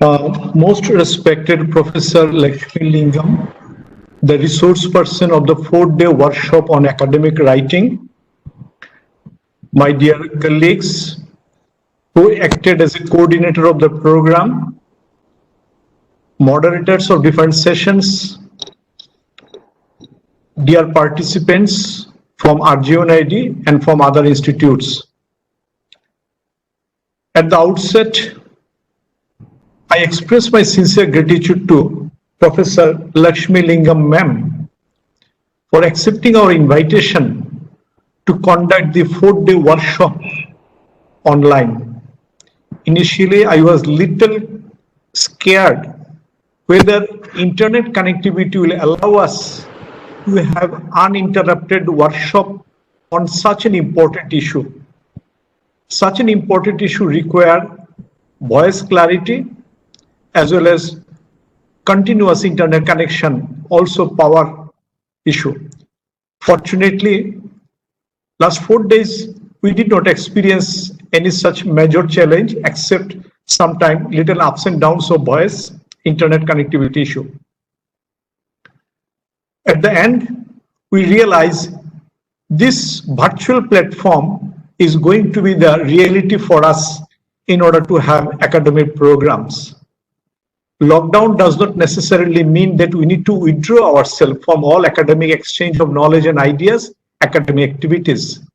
Most respected Professor Lakshmi Lingam, the resource person of the 4-day workshop on academic writing, my dear colleagues who acted as a coordinator of the program, moderators of different sessions, dear participants from RGNIYD and from other institutes. At the outset, I express my sincere gratitude to Professor Lakshmi Lingam ma'am for accepting our invitation to conduct the 4-day workshop online. Initially, I was little scared whether internet connectivity will allow us to have uninterrupted workshop on such an important issue. Such an important issue requires voice clarity as well as continuous internet connection, also power issue. Fortunately, last 4 days, we did not experience any such major challenge except sometimes little ups and downs of voice internet connectivity issue. At the end, we realize this virtual platform is going to be the reality for us in order to have academic programs. Lockdown does not necessarily mean that we need to withdraw ourselves from all academic exchange of knowledge and ideas, academic activities.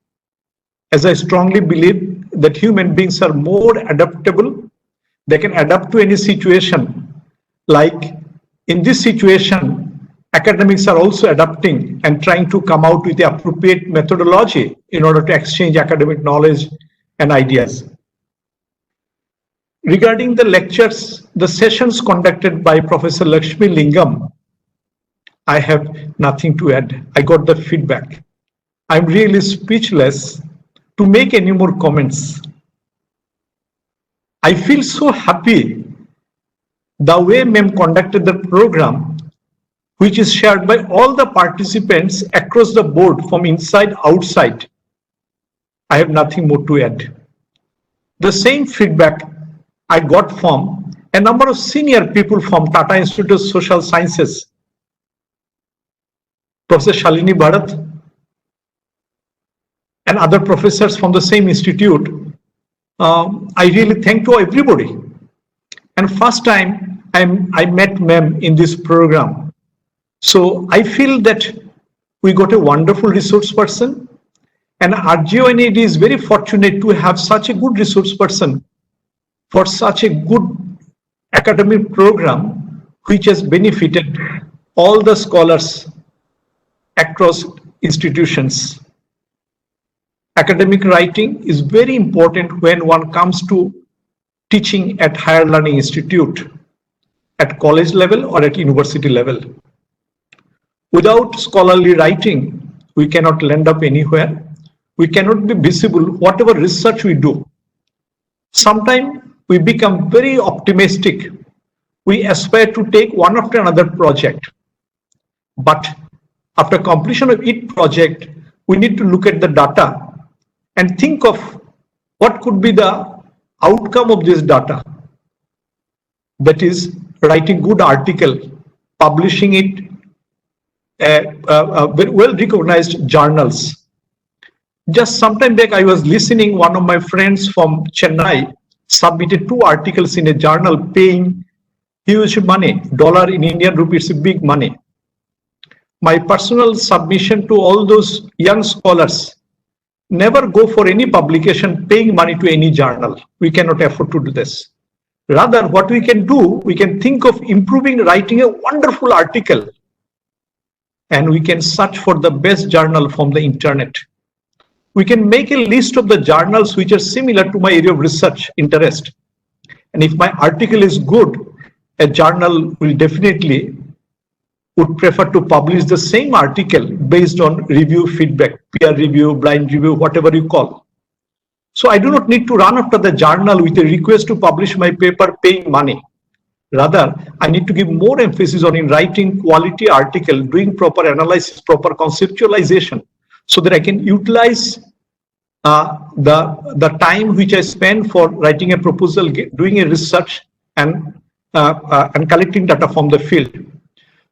As I strongly believe that human beings are more adaptable, they can adapt to any situation. Like in this situation, academics are also adapting and trying to come out with the appropriate methodology in order to exchange academic knowledge and ideas. Regarding the lectures, the sessions conducted by Professor Lakshmi Lingam, I have nothing to add. I got the feedback. I'm really speechless to make any more comments. I feel so happy the way ma'am conducted the program, which is shared by all the participants across the board from inside outside. I have nothing more to add. The same feedback I got from a number of senior people from Tata Institute of Social Sciences, Professor Shalini Bharat, and other professors from the same institute. I really thank to everybody. And first time I met ma'am in this program. So I feel that we got a wonderful resource person, and RGNIYD is very fortunate to have such a good resource person for such a good academic program which has benefited all the scholars across institutions. Academic writing is very important when one comes to teaching at higher learning institute, at college level or at university level. Without scholarly writing, we cannot land up anywhere. We cannot be visible whatever research we do. Sometimes we become very optimistic. We aspire to take one after another project. But after completion of each project, we need to look at the data and think of what could be the outcome of this data. That is, writing good article, publishing it very well recognized journals. Just some time back, I was listening, one of my friends from Chennai submitted 2 articles in a journal paying huge money. Dollar in Indian rupees is big money. My personal submission to all those young scholars, never go for any publication paying money to any journal. We cannot afford to do this. Rather, what we can do, we can think of improving writing a wonderful article, and we can search for the best journal from the internet. We can make a list of the journals which are similar to my area of research interest. And if my article is good, a journal will definitely would prefer to publish the same article based on review feedback, peer review, blind review, whatever you call. So I do not need to run after the journal with a request to publish my paper paying money. Rather, I need to give more emphasis on in writing quality article, doing proper analysis, proper conceptualization, so that I can utilize the time which I spend for writing a proposal, doing a research, and and collecting data from the field.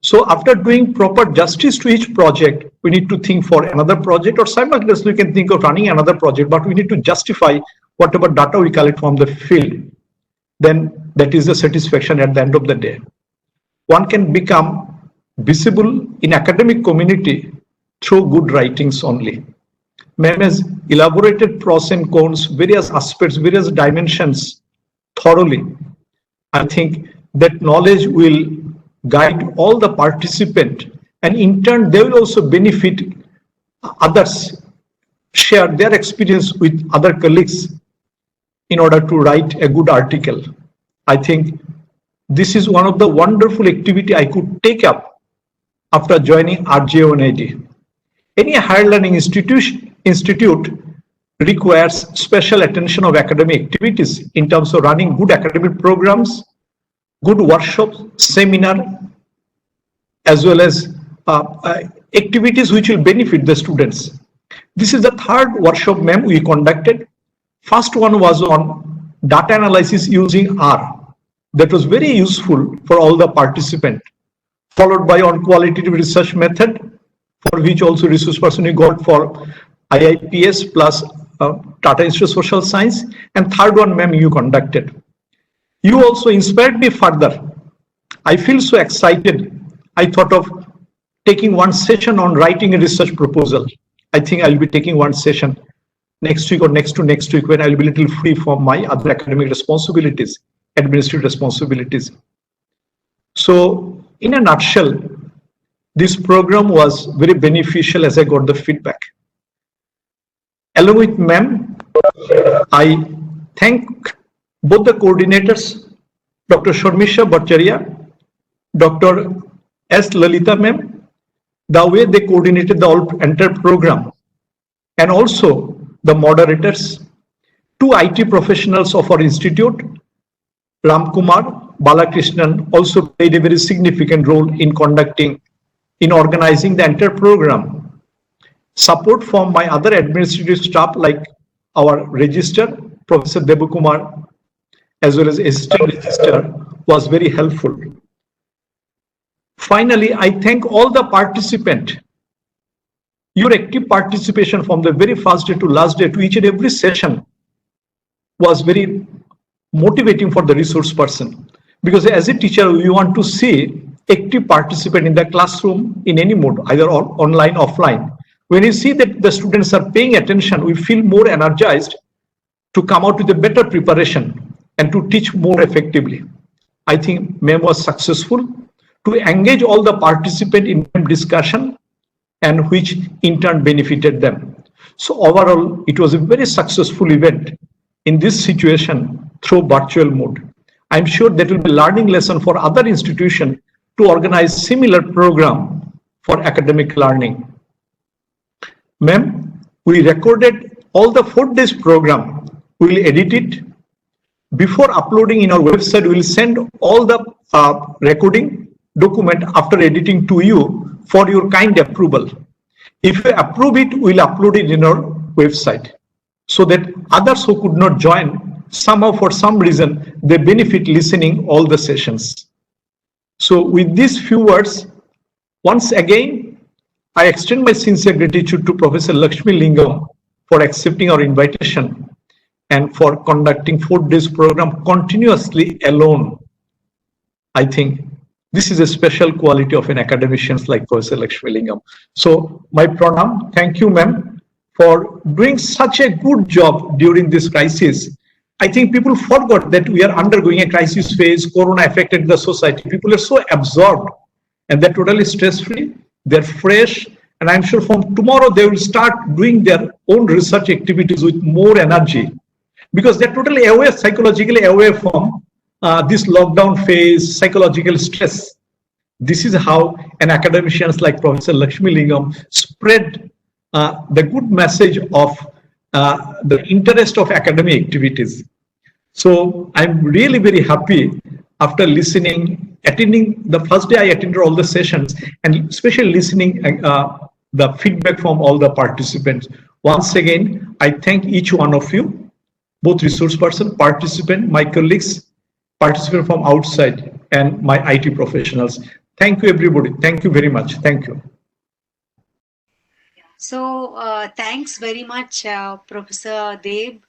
So after doing proper justice to each project, we need to think for another project, or simultaneously we can think of running another project, but we need to justify whatever data we collect from the field. Then that is the satisfaction at the end of the day. One can become visible in academic community through good writings only. Ma'am has elaborated pros and cons, various aspects, various dimensions thoroughly. I think that knowledge will guide all the participants, and in turn they will also benefit others, share their experience with other colleagues in order to write a good article. I think this is one of the wonderful activity I could take up after joining RGNIYD. Any higher learning institute requires special attention of academic activities in terms of running good academic programs, good workshops, seminar, as well as activities which will benefit the students. This is the third workshop, ma'am, we conducted. First one was on data analysis using R. That was very useful for all the participants. Followed by on qualitative research method, for which also resource person we got for IIPS plus Tata Institute of Social Science. And third one, ma'am, you conducted. You also inspired me further. I feel so excited. I thought of taking one session on writing a research proposal. I think I'll be taking one session next week or next to next week, when I'll be a little free from my other academic responsibilities, administrative responsibilities. So in a nutshell, this program was very beneficial as I got the feedback. Along with ma'am, I thank both the coordinators, Dr. Sharmisha Bhattacharya, Dr. S. Lalita ma'am, the way they coordinated the entire program, and also the moderators, two IT professionals of our institute, Ram Kumar, Balakrishnan, also played a very significant role in organizing the entire program. Support from my other administrative staff like our registrar, Professor Debukumar, as well as assistant registrar, was very helpful. Finally, I thank all the participants. Your active participation from the very first day to last day to each and every session was very motivating for the resource person. Because as a teacher, we want to see active participant in the classroom in any mode, either online, offline. When you see that the students are paying attention, we feel more energized to come out with a better preparation and to teach more effectively. I think ma'am was successful to engage all the participants in discussion, and which in turn benefited them. So overall, it was a very successful event in this situation through virtual mode. I'm sure that will be a learning lesson for other institutions to organize similar program for academic learning. Ma'am, we recorded all the 4 days program. We will edit it. Before uploading in our website, we will send all the recording document after editing to you for your kind approval. If you approve it, we'll upload it in our website so that others who could not join, somehow for some reason, they benefit listening all the sessions. So with these few words, once again, I extend my sincere gratitude to Professor Lakshmi Lingam for accepting our invitation and for conducting 4 days program continuously alone. I think this is a special quality of an academician like Professor Lakshmi Lingam. So my pranam, thank you ma'am for doing such a good job during this crisis. I think people forgot that we are undergoing a crisis phase. Corona affected the society. People are so absorbed and they're totally stress-free. They're fresh. And I'm sure from tomorrow they will start doing their own research activities with more energy, because they're totally aware, psychologically aware from this lockdown phase, psychological stress. This is how an academician like Professor Lakshmi Lingam spread the good message of the interest of academic activities. So I'm really very happy after listening, attending the first day I attended all the sessions, and especially listening the feedback from all the participants. Once again, I thank each one of you, both resource person, participant, my colleagues, participants from outside, and my IT professionals. Thank you, everybody. Thank you very much. Thank you. So, thanks very much, Professor Deb.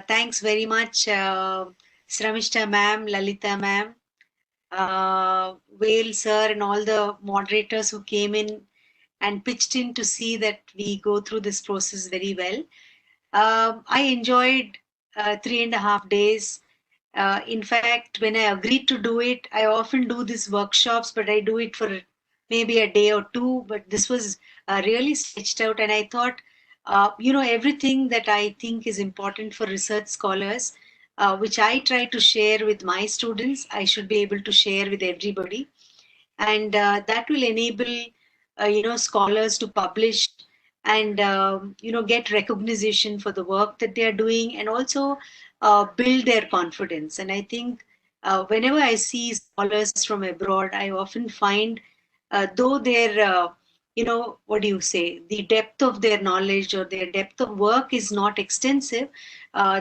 Thanks very much, Sramishta ma'am, Lalita ma'am, Whale sir, and all the moderators who came in and pitched in to see that we go through this process very well. I enjoyed 3.5 days. In fact, when I agreed to do it, I often do these workshops, but I do it for maybe a day or two. But this was really stretched out, and I thought, everything that I think is important for research scholars, which I try to share with my students, I should be able to share with everybody, and that will enable scholars to publish and get recognition for the work that they are doing, and also build their confidence. And I think whenever I see scholars from abroad, I often find though their what do you say, the depth of their knowledge or their depth of work is not extensive,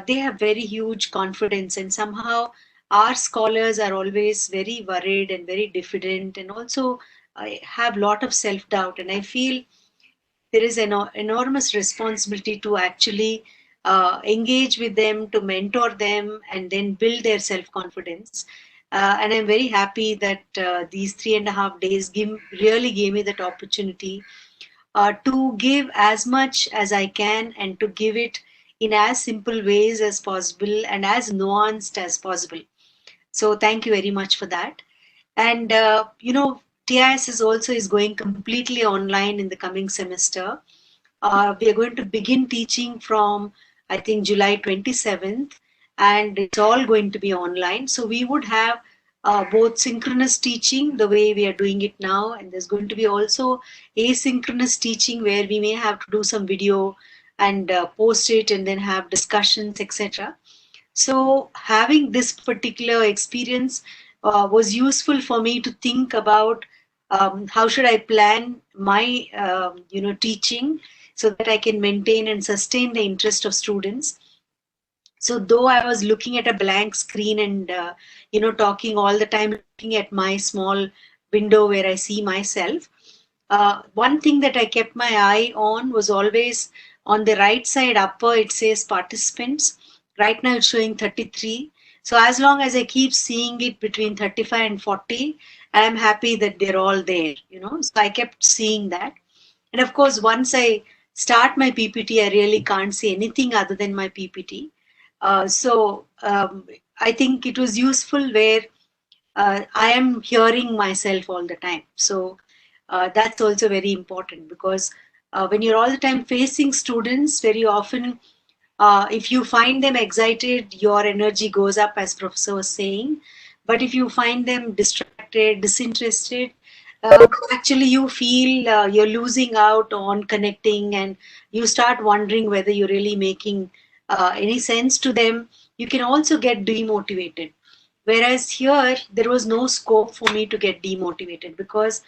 they have very huge confidence, and somehow our scholars are always very worried and very diffident, and also have lot of self doubt. And I feel there is an enormous responsibility to actually engage with them, to mentor them, and then build their self confidence. And I'm very happy that these 3.5 days really gave me that opportunity to give as much as I can, and to give it in as simple ways as possible and as nuanced as possible. So thank you very much for that. And TIS is also is going completely online in the coming semester. We are going to begin teaching from, I think, July 27th, and it's all going to be online. So we would have both synchronous teaching the way we are doing it now, and there's going to be also asynchronous teaching where we may have to do some video and post it and then have discussions, etc. So having this particular experience was useful for me to think about how should I plan my teaching so that I can maintain and sustain the interest of students. So though I was looking at a blank screen and talking all the time, looking at my small window where I see myself, one thing that I kept my eye on was always on the right side upper, it says participants. Right now it's showing 33. So as long as I keep seeing it between 35 and 40, I'm happy that they're all there. So I kept seeing that. And of course, once I start my PPT, I really can't see anything other than my PPT. So I think it was useful where I am hearing myself all the time. So that's also very important, because when you're all the time facing students, very often, if you find them excited, your energy goes up, as Professor was saying. But if you find them distracted, disinterested, actually you feel you're losing out on connecting, and you start wondering whether you're really making any sense to them. You can also get demotivated. Whereas here, there was no scope for me to get demotivated, because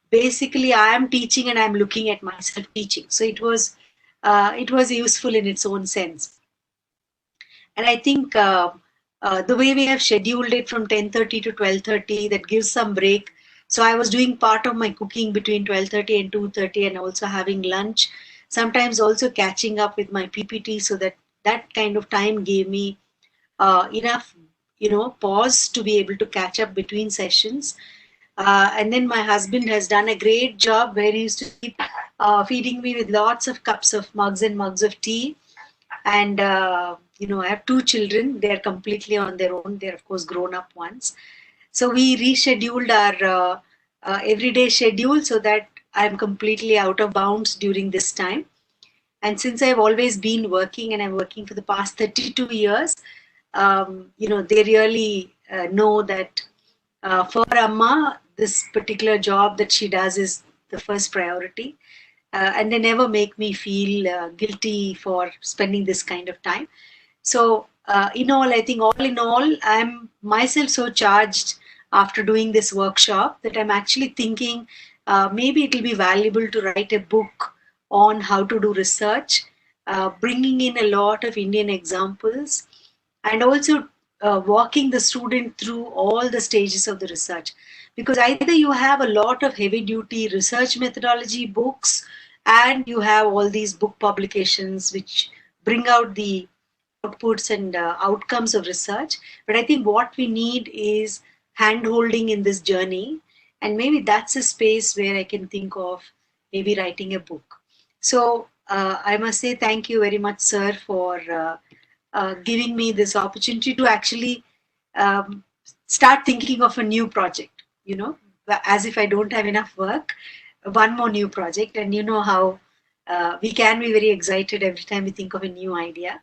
basically I am teaching and I'm looking at myself teaching. So it was useful in its own sense. And I think the way we have scheduled it from 10:30 to 12:30, that gives some break. So I was doing part of my cooking between 12:30 and 2:30, and also having lunch. Sometimes also catching up with my PPT, so that kind of time gave me enough, pause to be able to catch up between sessions. And then my husband has done a great job, where he used to keep feeding me with lots of cups of mugs and mugs of tea. And I have two children. They are completely on their own. They're of course grown up ones. So we rescheduled our everyday schedule, so that I'm completely out of bounds during this time. And since I've always been working, and I'm working for the past 32 years, they really know that for Amma, this particular job that she does is the first priority. And they never make me feel guilty for spending this kind of time. So I think all in all, I'm myself so charged after doing this workshop, that I'm actually thinking maybe it will be valuable to write a book on how to do research, bringing in a lot of Indian examples, and also walking the student through all the stages of the research, because either you have a lot of heavy duty research methodology books and you have all these book publications which bring out the outputs and outcomes of research. But I think what we need is hand holding in this journey, and maybe that's a space where I can think of maybe writing a book. So I must say thank you very much, sir, for giving me this opportunity to actually start thinking of a new project, as if I don't have enough work, one more new project. And you know how we can be very excited every time we think of a new idea.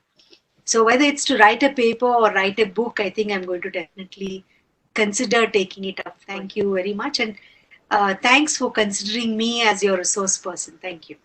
So whether it's to write a paper or write a book, I think I'm going to definitely consider taking it up. Thank you very much. And thanks for considering me as your resource person. Thank you.